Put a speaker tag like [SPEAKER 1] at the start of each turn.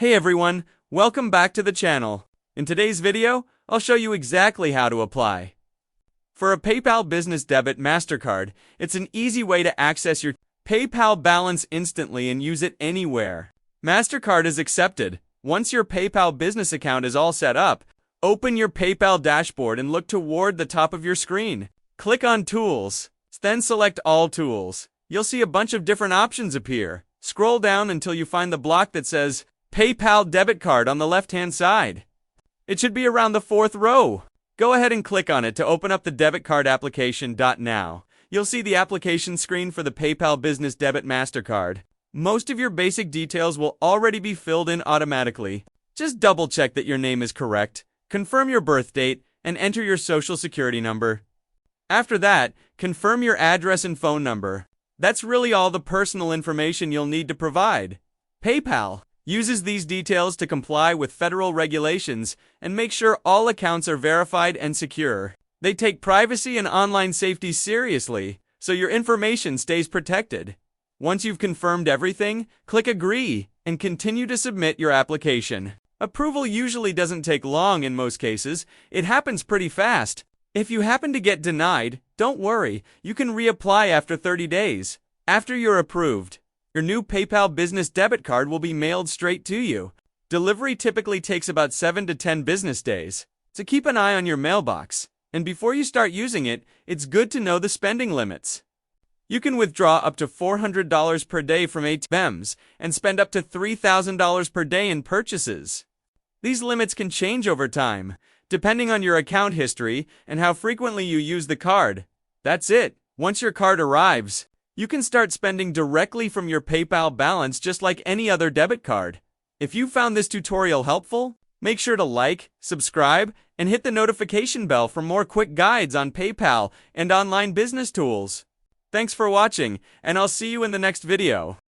[SPEAKER 1] Hey everyone, welcome back to the channel. In today's video, I'll show you exactly how to apply for a PayPal Business Debit MasterCard. It's an easy way to access your PayPal balance instantly and use it anywhere. MasterCard is accepted. Once your PayPal business account is all set up, open your PayPal dashboard and look toward the top of your screen. Click on Tools, then select All Tools. You'll see a bunch of different options appear. Scroll down until you find the block that says PayPal Debit Card on the left-hand side. It should be around the 4th row. Go ahead and click on it to open up the debit card application. Now, you'll see the application screen for the PayPal Business Debit MasterCard. Most of your basic details will already be filled in automatically. Just double-check that your name is correct, confirm your birth date, and enter your social security number. After that, confirm your address and phone number. That's really all the personal information you'll need to provide. PayPal uses these details to comply with federal regulations and make sure all accounts are verified and secure. They take privacy and online safety seriously, so your information stays protected. Once you've confirmed everything, click Agree and continue to submit your application. Approval usually doesn't take long in most cases. It happens pretty fast. If you happen to get denied, don't worry. You can reapply after 30 days. After you're approved, your new PayPal Business Debit Card will be mailed straight to you. Delivery typically takes about 7 to 10 business days, so keep an eye on your mailbox. And before you start using it, it's good to know the spending limits. You can withdraw up to $400 per day from ATMs and spend up to $3,000 per day in purchases. These limits can change over time, depending on your account history and how frequently you use the card. That's it. Once your card arrives, you can start spending directly from your PayPal balance just like any other debit card. If you found this tutorial helpful, make sure to like, subscribe, and hit the notification bell for more quick guides on PayPal and online business tools. Thanks for watching, and I'll see you in the next video.